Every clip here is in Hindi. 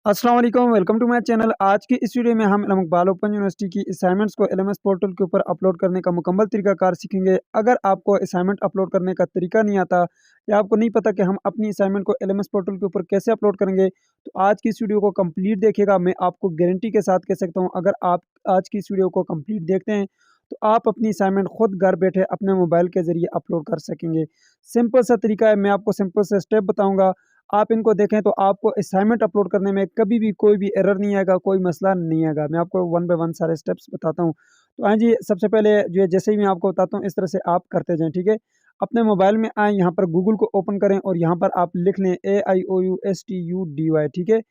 अस्सलाम वालेकुम, वेलकम टू माय चैनल। आज की इस वीडियो में हम इलाहाबाद ओपन यूनिवर्सिटी की असाइनमेंट्स को एलएमएस पोर्टल के ऊपर अपलोड करने का मुकम्मल तरीकाकार सीखेंगे। अगर आपको असाइनमेंट अपलोड करने का तरीका नहीं आता या आपको नहीं पता कि हम अपनी असाइनमेंट को एलएमएस पोर्टल के ऊपर कैसे अपलोड करेंगे, तो आज की इस वीडियो को कंप्लीट देखिएगा। मैं आपको गारंटी के साथ कह सकता हूँ, अगर आप आज की इस वीडियो को कंप्लीट देखते हैं तो आप अपनी असाइनमेंट खुद घर बैठे अपने मोबाइल के ज़रिए अपलोड कर सकेंगे। सिंपल सा तरीका है, मैं आपको सिंपल से स्टेप बताऊँगा। आप इनको देखें तो आपको असाइनमेंट अपलोड करने में कभी भी कोई भी एरर नहीं आएगा, कोई मसला नहीं आएगा। मैं आपको वन बाय वन सारे स्टेप्स बताता हूँ। तो हाँ जी, सबसे पहले जो है जैसे ही मैं आपको बताता हूँ इस तरह से आप करते जाएँ, ठीक है? अपने मोबाइल में आएँ, यहाँ पर गूगल को ओपन करें और यहाँ पर आप लिख लें AIOUSTUDY, ठीक है?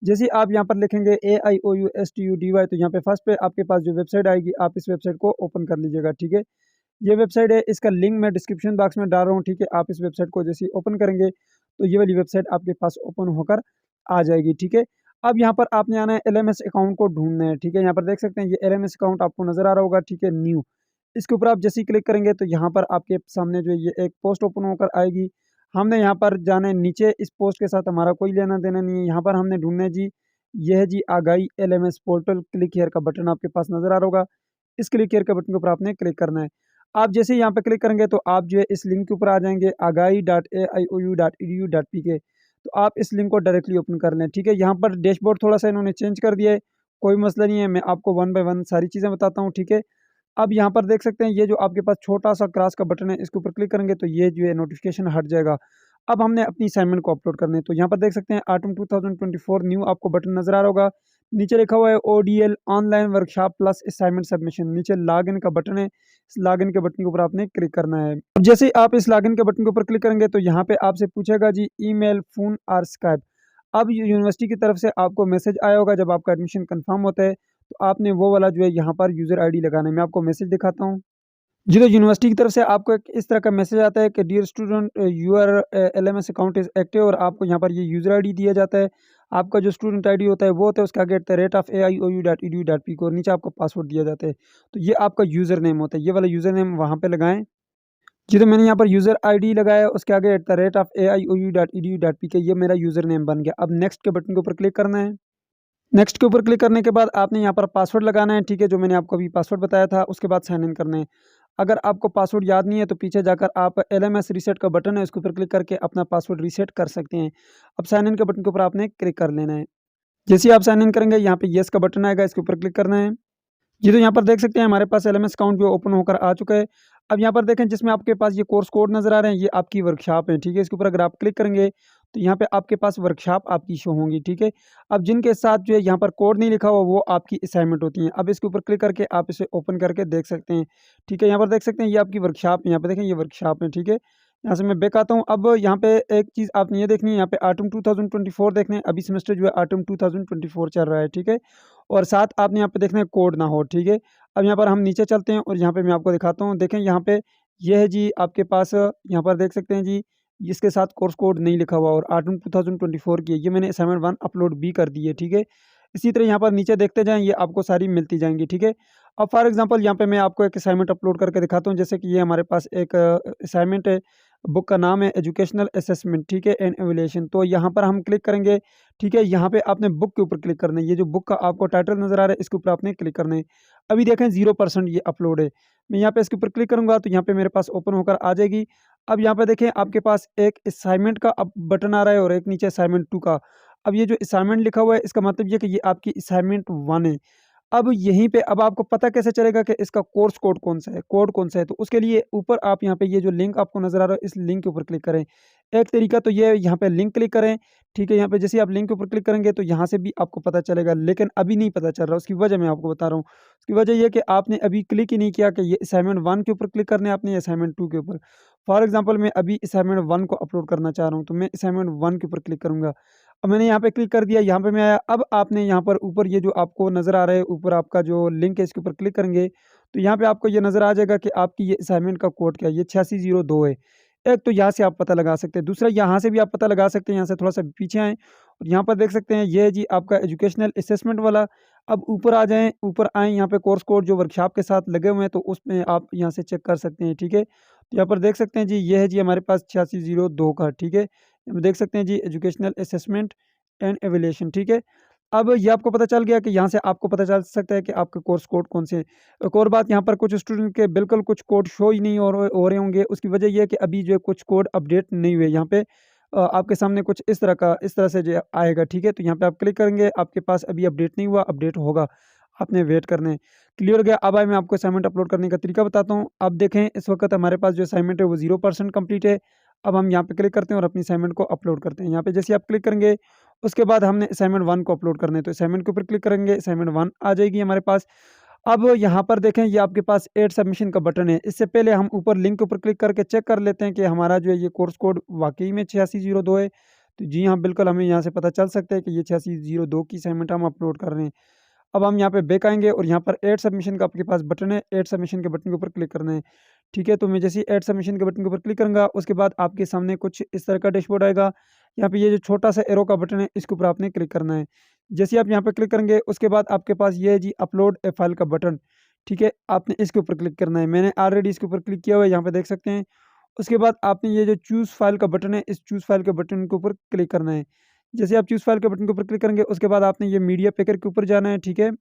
जैसे ही आप यहाँ पर लिखेंगे AIOUSTUDY तो यहाँ पे फर्स्ट पे आपके पास जो वेबसाइट आएगी, आप इस वेबसाइट को ओपन कर लीजिएगा, ठीक है? ये वेबसाइट है, इसका लिंक मैं डिस्क्रिप्शन बॉक्स में डाल रहा हूँ, ठीक है? आप इस वेबसाइट को जैसे ही ओपन करेंगे तो ये वाली वेबसाइट आपके पास ओपन होकर आ जाएगी, ठीक है? अब यहाँ पर आपने आना है एलएमएस अकाउंट को ढूँढना है, ठीक है? यहाँ पर देख सकते हैं ये एलएमएस अकाउंट आपको नज़र आ रहा होगा, ठीक है? न्यू, इसके ऊपर आप जैसे ही क्लिक करेंगे तो यहाँ पर आपके सामने जो है ये एक पोस्ट ओपन होकर आएगी। हमने यहाँ पर जाना है नीचे, इस पोस्ट के साथ हमारा कोई लेना-देना नहीं है। यहाँ पर हमने ढूँढना है जी, ये है जी आगाही एलएमएस पोर्टल, क्लिक हियर का बटन आपके पास नज़र आ रहा होगा। इस क्लिक हियर के बटन के ऊपर आपने क्लिक करना है। आप जैसे ही यहाँ पे क्लिक करेंगे तो आप जो है इस लिंक के ऊपर आ जाएँगे agahi.aiou.edu.pk। तो आप इस लिंक को डायरेक्टली ओपन कर लें, ठीक है? यहाँ पर डैशबोर्ड थोड़ा-सा इन्होंने चेंज कर दिया है, कोई मसला नहीं है, मैं आपको वन बाय वन सारी चीज़ें बताता हूँ, ठीक है? अब यहाँ पर देख सकते हैं ये जो आपके पास छोटा-सा क्रॉस का बटन है, इसके ऊपर क्लिक करेंगे तो ये जो है नोटिफ़िकेशन हट जाएगा। अब हमने अपनी असाइनमेंट को अपलोड करना है, तो यहाँ पर देख सकते हैं ऑटम 2024 न्यू आपको बटन नज़र आ रहा होगा। नीचे लिखा हुआ है ODL online workshop plus assignment submission, नीचे लॉगिन का बटन है, इस लॉगिन के बटन के ऊपर आपने क्लिक करना है। अब जैसे ही आप इस लॉगिन के बटन के ऊपर क्लिक करेंगे तो यहाँ पे आपसे पूछेगा जी ईमेल, फ़ोन और स्काइप। अब यूनिवर्सिटी की तरफ से आपको मैसेज आया होगा जब आपका एडमिशन कन्फर्म होता है, तो आपने वो वाला जो है यहाँ पर यूज़र आईडी लगाना है। मैं आपको मैसेज दिखाता हूँ। जी, तो यूनिवर्सिटी की तरफ से आपको एक इस तरह का मैसेज आता है कि dear student your LMS account is active, और आपको यहाँ पर ये यूज़र आईडी दिया जाता है। आपका जो स्टूडेंट आईडी होता है वो होता है उसके आगे @aiou.edu.pk और नीचे आपको पासवर्ड दिया जाता है। तो ये आपका यूज़र नेम होता है, ये वाला यूज़र नेम वहाँ पे लगाएँ। जी, तो मैंने यहाँ पर यूज़र आईडी लगाया, उसके आगे @aiou.edu.pk, ये मेरा यूज़र नेम बन गया। अब नेक्स्ट के बटन के ऊपर क्लिक करना है। नेक्स्ट के ऊपर क्लिक करने के बाद आपने यहाँ पर पासवर्ड लगाना है, ठीक है? जो मैंने आपको अभी पासवर्ड बताया था, उसके बाद साइन इन करना है। अगर आपको पासवर्ड याद नहीं है तो पीछे जाकर आप एलएमएस रीसेट का बटन है, उसके ऊपर क्लिक करके अपना पासवर्ड रीसेट कर सकते हैं। अब साइन इन के बटन के ऊपर आपने क्लिक कर लेना है। जैसे ही आप साइन इन करेंगे यहाँ पे येस का बटन आएगा, इसके ऊपर क्लिक करना है। जी, तो यहाँ पर देख सकते हैं हमारे पास एलएमएस अकाउंट जो ओपन होकर आ चुका है। अब यहाँ पर देखें जिसमें आपके पास ये कोर्स कोड नज़र आ रहे हैं, ये आपकी वर्कशॉप है, ठीक है? इसके ऊपर अगर आप क्लिक करेंगे तो यहाँ पे आपके पास वर्कशॉप आपकी शो होंगी, ठीक है? अब जिनके साथ जो है यहाँ पर कोड नहीं लिखा हुआ वो आपकी असाइनमेंट होती हैं। अब इसके ऊपर क्लिक करके आप इसे ओपन करके देख सकते हैं, ठीक है? यहाँ पर देख सकते हैं ये आपकी वर्कशॉप है, यहाँ पे देखें ये वर्कशॉप है, ठीक है? यहाँ से मैं बैक आता हूँ। अब यहाँ पे एक चीज़ आपने ये देखनी है, यहाँ पे ऑटम 2024 देखना है, अभी सेमेस्टर जो है ऑटम 2024 चल रहा है, ठीक है? और साथ आपने यहाँ पे देखना है कोड ना हो, ठीक है? अब यहाँ पर हम नीचे चलते हैं और यहाँ पे मैं आपको दिखाता हूँ। देखें यहाँ पे ये है जी आपके पास, यहाँ पर देख सकते हैं जी, इसके साथ कोर्स कोड नहीं लिखा हुआ और ऑटम 2024 की है। ये मैंने असाइनमेंट 1 अपलोड भी कर दी है, ठीक है? इसी तरह यहाँ पर नीचे देखते जाएँ, ये आपको सारी मिलती जाएँगी, ठीक है? अब फॉर एग्ज़ाम्पल यहाँ पे मैं आपको एक असाइनमेंट अपलोड करके दिखाता हूँ। जैसे कि ये हमारे पास एक असाइनमेंट है, बुक का नाम है एजुकेशनल असेसमेंट, ठीक है? And evaluation. तो यहाँ पर हम क्लिक करेंगे, ठीक है? यहाँ पे आपने बुक के ऊपर क्लिक करना है। ये जो बुक का आपको टाइटल नज़र आ रहा है, इसके ऊपर आपने क्लिक करना है। अभी देखें 0% ये अपलोड है। मैं यहाँ पे इसके ऊपर क्लिक करूँगा तो यहाँ पे मेरे पास ओपन होकर आ जाएगी। अब यहाँ पे देखें आपके पास एक असाइनमेंट का अब बटन आ रहा है और एक नीचे असाइनमेंट 2 का। अब ये जो असाइनमेंट लिखा हुआ है इसका मतलब ये है कि ये आपकी असाइनमेंट 1 है। अब यहीं पे अब आपको पता कैसे चलेगा कि इसका कोर्स कोड कौन-सा है, कोड कौन-सा है? तो उसके लिए ऊपर आप यहाँ पे ये जो लिंक आपको नज़र आ रहा है, इस लिंक के ऊपर क्लिक करें। एक तरीका तो ये है, यहाँ पे लिंक क्लिक करें, ठीक है? यहाँ पे जैसे ही आप लिंक के ऊपर क्लिक करेंगे तो यहाँ से भी आपको पता चलेगा, लेकिन अभी नहीं पता चल रहा, उसकी वजह मैं आपको बता रहा हूँ। उसकी वजह ये है कि आपने अभी क्लिक ही नहीं किया कि ये असाइनमेंट 1 के ऊपर क्लिक करना है आपने या असाइनमेंट 2 के ऊपर। फॉर एग्ज़ाम्पल मैं अभी असाइनमेंट 1 को अपलोड करना चाह रहा हूँ, तो मैं असाइनमेंट 1 के ऊपर क्लिक करूँगा। अब मैंने यहाँ पे क्लिक कर दिया, यहाँ पे मैं आया। अब आपने यहाँ पर ऊपर ये जो आपको नज़र आ रहा है, ऊपर आपका जो लिंक है इसके ऊपर क्लिक करेंगे, तो यहाँ पे आपको ये नज़र आ जाएगा कि आपकी ये असाइनमेंट का कोड क्या है, ये 8602 है। एक तो यहाँ से आप पता लगा सकते हैं, दूसरा यहाँ से भी आप पता लगा सकते हैं, यहाँ से थोड़ा-सा पीछे आएँ और यहाँ पर देख सकते हैं ये है जी आपका एजुकेशनल असेसमेंट वाला। अब ऊपर आ जाएँ, ऊपर आएँ, यहाँ पे कोर्स कोड जो वर्कशॉप के साथ लगे हुए हैं, तो उसमें आप यहाँ से चेक कर सकते हैं, ठीक है? तो यहाँ पर देख सकते हैं जी, ये है जी हमारे पास 8602 का, ठीक है? देख सकते हैं जी एजुकेशनल असेसमेंट एंड एवेल्यूएशन, ठीक है। अब ये आपको पता चल गया कि यहाँ से आपको पता चल सकता है कि आपके कोर्स कोड कौन से हैं। एक और बात, यहाँ पर कुछ स्टूडेंट के बिल्कुल कुछ कोड शो ही नहीं हो रहे होंगे, उसकी वजह ये है कि अभी जो है कुछ कोड अपडेट नहीं हुए। यहाँ पे आपके सामने कुछ इस तरह से जो आएगा, ठीक है। तो यहाँ पे आप क्लिक करेंगे, आपके पास अभी अपडेट नहीं हुआ, अपडेट होगा, आपने वेट करना है। क्लियर हो गया। अब आए मैं आपको असाइनमेंट अपलोड करने का तरीका बताता हूँ। अब देखें, इस वक्त हमारे पास जो असाइनमेंट है वो 0% कंप्लीट है। अब हम यहाँ पे क्लिक करते हैं और अपनी असाइनमेंट को अपलोड करते हैं। यहाँ पे जैसे आप क्लिक करेंगे, उसके बाद हमने असाइनमेंट 1 को अपलोड करना है। तो असाइनमेंट के ऊपर क्लिक करेंगे, असाइनमेंट 1 आ जाएगी हमारे पास। अब यहाँ पर देखें, ये आपके पास ऐड सबमिशन का बटन है। इससे पहले हम ऊपर लिंक के ऊपर क्लिक करके चेक कर लेते हैं कि हमारा जो है ये कोर्स कोड वाकई में 8602 है। तो जी हाँ, बिल्कुल हमें यहाँ से पता चल सकता है कि ये 8602 की असाइनमेंट हम अपलोड कर रहे हैं। अब हम यहाँ पे बैक आएँगे और यहाँ पर ऐड सबमिशन का आपके पास बटन है, ऐड सबमिशन के बटन के ऊपर क्लिक करना है। ठीक है, तो मैं जैसे ही ऐड सबमिशन के बटन के ऊपर क्लिक करूँगा, उसके बाद आपके सामने कुछ इस तरह का डैशबोर्ड आएगा। यहाँ पे ये जो छोटा-सा एरो का बटन है, इसके ऊपर आपने क्लिक करना है। जैसे ही आप यहाँ पे क्लिक करेंगे, उसके बाद आपके पास ये है जी अपलोड ए फाइल का बटन, ठीक है? आपने इसके ऊपर क्लिक करना है। मैंने ऑलरेडी इसके ऊपर क्लिक किया हुआ है, यहाँ पे देख सकते हैं। उसके बाद आपने ये जो चूज़ फाइल का बटन है, इस चूज़ फाइल के बटन के ऊपर क्लिक करना है। जैसे आप चूज़ फाइल के बटन के ऊपर क्लिक करेंगे, उसके बाद आपने ये मीडिया पिकर के ऊपर जाना है, ठीक है?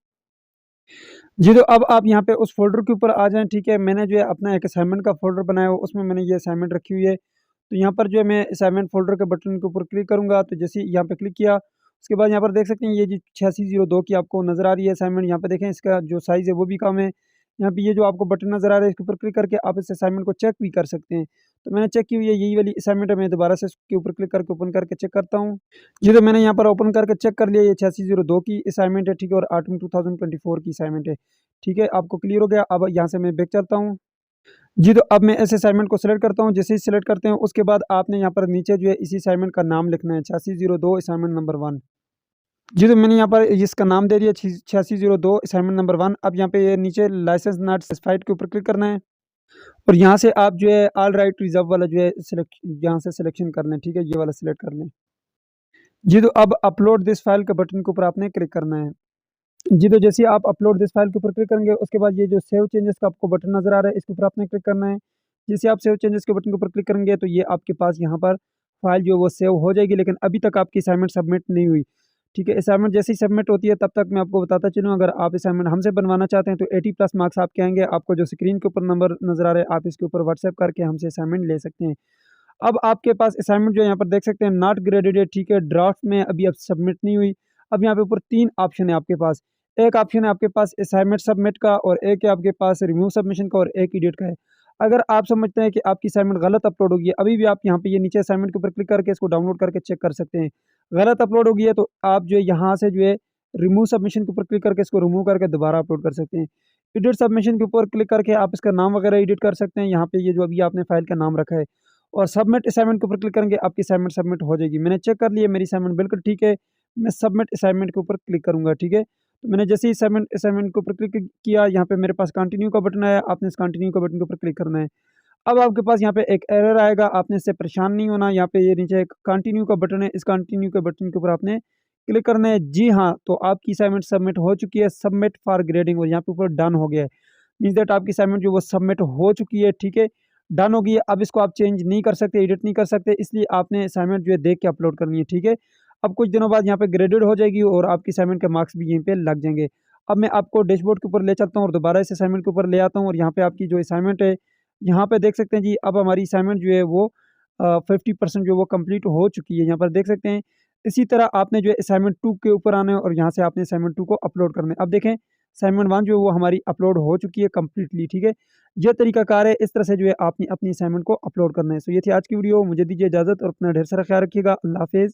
जी, तो अब आप यहाँ पे उस फ़ोल्डर के ऊपर आ जाएँ, ठीक है? मैंने जो है अपना एक असाइनमेंट का फ़ोल्डर बनाया हुआ, उसमें मैंने ये असाइनमेंट रखी हुई है। तो यहाँ पर जो है मैं असाइनमेंट फ़ोल्डर के बटन के ऊपर क्लिक करूँगा, तो जैसे ही यहाँ पे क्लिक किया, उसके बाद यहाँ पर देख सकते हैं ये जी 8602 की आपको नज़र आ रही है असाइनमेंट। यहाँ पे देखें, इसका जो साइज़ है वो भी कम है। यहाँ पे ये जो आपको बटन नज़र आ रहा है, इसके ऊपर क्लिक करके आप इस असाइनमेंट को चेक भी कर सकते हैं। तो मैंने चेक की हुई है, यही वाली असाइनमेंट है। मैं दोबारा से इसके ऊपर क्लिक करके ओपन करके चेक करता हूँ। जी, तो मैंने यहाँ पर ओपन करके चेक कर लिया, ये 8602 की असाइनमेंट है, ठीक है? और ऑटम 2024 की असाइनमेंट है। ठीक है, आपको क्लियर हो गया। अब यहाँ से मैं बैक चलता हूँ। जी, तो अब मैं इस असाइनमेंट को सेलेक्ट करता हूँ। जैसे ही सेलेक्ट करते हैं, उसके बाद आपने यहाँ पर नीचे जो है इसी असाइनमेंट का नाम लिखना है, 8602 असाइनमेंट नंबर 1। जी, तो मैंने यहाँ पर इसका नाम दे दिया, 8602 असाइनमेंट नंबर 1। अब यहाँ पे ये नीचे लाइसेंस नॉट सैटिस्फाइड के ऊपर क्लिक करना है और यहाँ से आप जो है ऑल राइट रिजर्व वाला जो है यहाँ से सिलेक्शन कर लें, ठीक है? ये वाला सिलेक्ट कर लें। जी, तो अब अपलोड दिस फाइल के बटन के ऊपर आपने क्लिक करना है। जी, तो जैसे ही आप अपलोड दिस फाइल के ऊपर क्लिक करेंगे, उसके बाद ये जो सेव चेंजेस का आपको बटन नज़र आ रहा है, इसके ऊपर आपने क्लिक करना है। जैसे आप सेव चेंजेस के बटन के ऊपर क्लिक करेंगे, तो ये आपके पास यहाँ पर फाइल जो है वो सेव हो जाएगी, लेकिन अभी तक आपकी असाइनमेंट सबमिट नहीं हुई। ठीक है, असाइनमेंट जैसे ही सबमिट होती है, तब तक मैं आपको बताता चलूँ, अगर आप असाइनमेंट हमसे बनवाना चाहते हैं, तो 80+ मार्क्स आपके आएँगे। आपको जो स्क्रीन के ऊपर नंबर नज़र आ रहा है, आप इसके ऊपर व्हाट्सएप करके हमसे असाइनमेंट ले सकते हैं। अब आपके पास असाइनमेंट जो है यहाँ पर देख सकते हैं, नॉट ग्रेडेड है, ठीक है? ड्राफ्ट में अभी अब सबमिट नहीं हुई। अब यहाँ पे ऊपर 3 ऑप्शन है आपके पास। एक ऑप्शन है आपके पास असाइनमेंट सबमिट का, और एक है आपके पास रिमूव सबमिशन का, और एक एडिट का है। अगर आप समझते हैं कि आपकी असाइनमेंट गलत अपलोड होगी है, अभी भी आप यहाँ पे ये नीचे असाइनमेंट के ऊपर क्लिक करके इसको डाउनलोड करके चेक कर सकते हैं। गलत अपलोड होगी है, तो आप जो है यहाँ से जो है रिमूव सबमिशन के ऊपर क्लिक करके इसको रिमूव करके दोबारा अपलोड कर सकते हैं। एडिट सबमिशन के ऊपर क्लिक करके आप इसका नाम वगैरह एडिट कर सकते हैं, यहाँ पे ये जो अभी आपने फाइल का नाम रखा है। और सबमिट असाइनमेंट के ऊपर क्लिक करेंगे, आपकी असाइनमेंट सबमिट हो जाएगी। मैंने चेक कर लिया, मेरी असाइनमेंट बिल्कुल ठीक है। मैं सबमिट असाइनमेंट के ऊपर क्लिक करूँगा, ठीक है? तो मैंने जैसे ही सबमिट असाइनमेंट के ऊपर क्लिक किया, यहाँ पे मेरे पास कंटिन्यू का बटन आया, आपने इस कंटिन्यू का बटन के ऊपर क्लिक करना है। अब आपके पास यहाँ पे एक एरर आएगा, आपने इससे परेशान नहीं होना। यहाँ पे ये नीचे एक कंटिन्यू का बटन है, इस कंटिन्यू के बटन के ऊपर आपने क्लिक करना है। जी हाँ, तो आपकी असाइनमेंट सबमिट हो चुकी है, सबमिट फॉर ग्रेडिंग, और यहाँ पे ऊपर डन हो गया है। मीन्स दैट आपकी असाइनमेंट जो वो सबमिट हो चुकी है, ठीक है? डन हो गई है। अब इसको आप चेंज नहीं कर सकते, एडिट नहीं कर सकते, इसलिए आपने असाइनमेंट जो है देख के अपलोड करनी है, ठीक है? अब कुछ दिनों बाद यहाँ पे ग्रेडेड हो जाएगी और आपकी असाइनमेंट के मार्क्स भी यहीं पे लग जाएँगे। अब मैं आपको डैशबोर्ड के ऊपर ले चलता हूँ और दोबारा इस असाइनमेंट के ऊपर ले आता हूँ, और यहाँ पे आपकी जो असाइनमेंट है, यहाँ पे देख सकते हैं जी, अब हमारी असाइनमेंट जो है वो 50% जो है वो कंप्लीट हो चुकी है, यहाँ पर देख सकते हैं। इसी तरह आपने जो है असाइनमेंट 2 के ऊपर आना है और यहाँ से आपने असाइनमेंट 2 को अपलोड करना है। अब देखें, असाइनमेंट 1 जो है वो हमारी अपलोड हो चुकी है कंप्लीटली, ठीक है? ये तरीकाकार है, इस तरह से जो है आपने अपनी असाइनमेंट को अपलोड करना है। सो ये थी आज की वीडियो, मुझे दीजिए इजाज़त और अपना ढेर सारा ख्याल रखिएगा। अल्लाह हाफ़िज़।